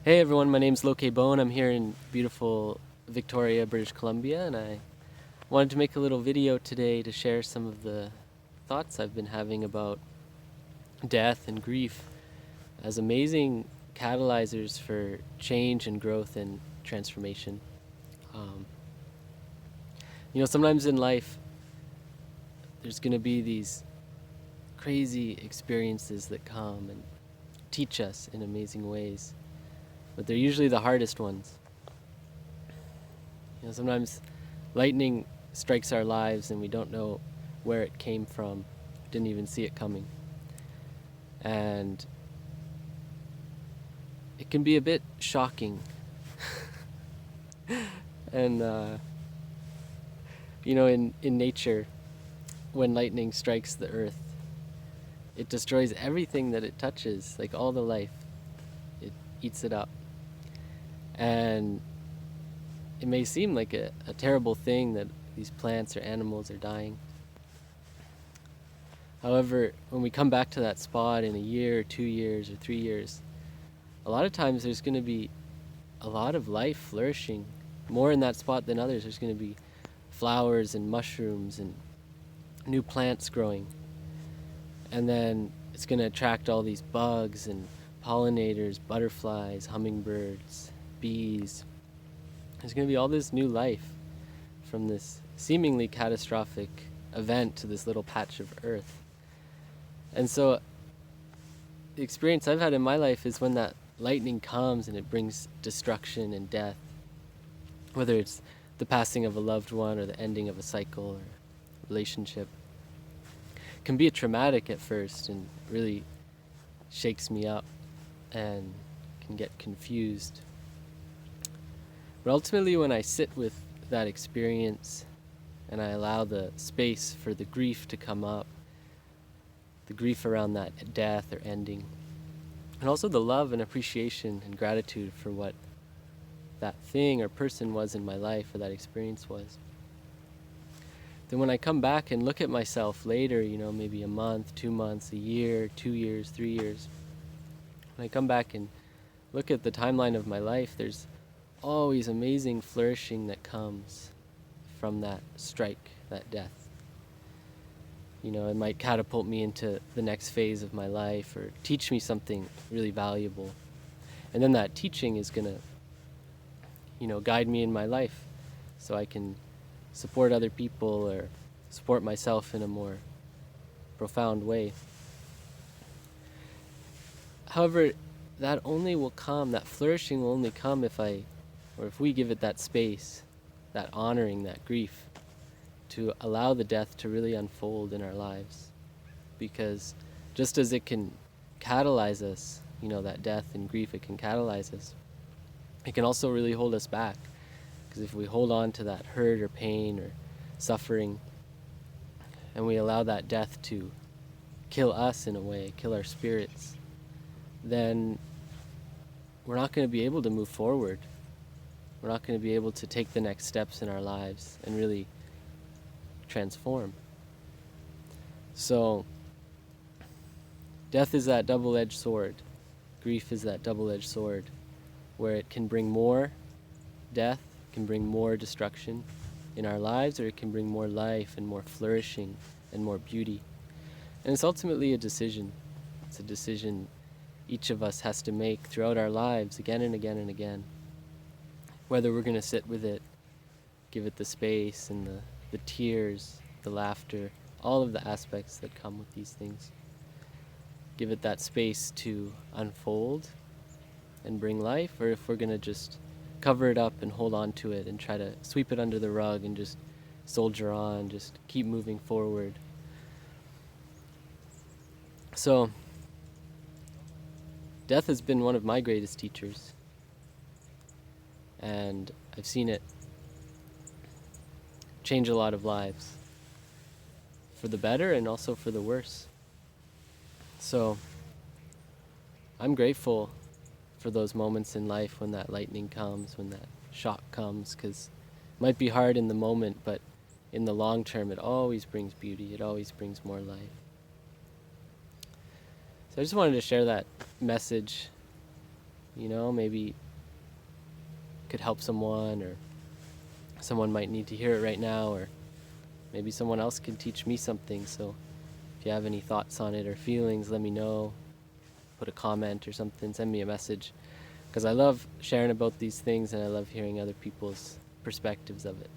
Hey everyone, my name's Loke Bone. I'm here in beautiful Victoria, British Columbia, and I wanted to make a little video today to share some of the thoughts I've been having about death and grief as amazing catalyzers for change and growth and transformation. Um, Sometimes in life, there's going to be these crazy experiences that come and teach us in amazing ways, but they're usually the hardest ones. Sometimes lightning strikes our lives and we don't know where it came from, didn't even see it coming. And it can be a bit shocking. And, in nature, when lightning strikes the earth, it destroys everything that it touches, like all the life. It eats it up. And it may seem like a terrible thing that these plants or animals are dying. However, when we come back to that spot in a year, or 2 years, or 3 years, a lot of times there's going to be a lot of life flourishing, more in that spot than others. There's going to be flowers and mushrooms and new plants growing. And then it's going to attract all these bugs and pollinators, butterflies, hummingbirds, bees. There's going to be all this new life from this seemingly catastrophic event to this little patch of earth. And so the experience I've had in my life is when that lightning comes and it brings destruction and death, whether it's the passing of a loved one or the ending of a cycle or relationship, can be traumatic at first and really shakes me up and can get confused. But ultimately, when I sit with that experience and I allow the space for the grief to come up, the grief around that death or ending, and also the love and appreciation and gratitude for what that thing or person was in my life or that experience was, then when I come back and look at myself later, maybe a month, 2 months, a year, 2 years, 3 years, when I come back and look at the timeline of my life, there's always amazing flourishing that comes from that strike, that death. It might catapult me into the next phase of my life or teach me something really valuable. And then that teaching is going to, guide me in my life so I can support other people or support myself in a more profound way. However, that flourishing will only come if we give it that space, that honoring, that grief, to allow the death to really unfold in our lives. Because just as it can catalyze us, that death and grief, it can catalyze us, it can also really hold us back. Because if we hold on to that hurt or pain or suffering, and we allow that death to kill us in a way, kill our spirits, then we're not going to be able to move forward. We're not going to be able to take the next steps in our lives and really transform. So death is that double-edged sword. Grief is that double-edged sword where it can bring more death, can bring more destruction in our lives, or it can bring more life and more flourishing and more beauty. And it's ultimately a decision. It's a decision each of us has to make throughout our lives again and again and again, whether we're going to sit with it, give it the space and the tears, the laughter, all of the aspects that come with these things. Give it that space to unfold and bring life, or if we're going to just cover it up and hold on to it and try to sweep it under the rug and just soldier on, just keep moving forward. So, death has been one of my greatest teachers, and I've seen it change a lot of lives, for the better and also for the worse. So I'm grateful for those moments in life when that lightning comes, when that shock comes, because it might be hard in the moment, but in the long term it always brings beauty, it always brings more life. So I just wanted to share that message you know, maybe could help someone, or someone might need to hear it right now, or maybe someone else can teach me something. So if you have any thoughts on it or feelings, let me know. Put a comment or something, send me a message, because I love sharing about these things and I love hearing other people's perspectives of it.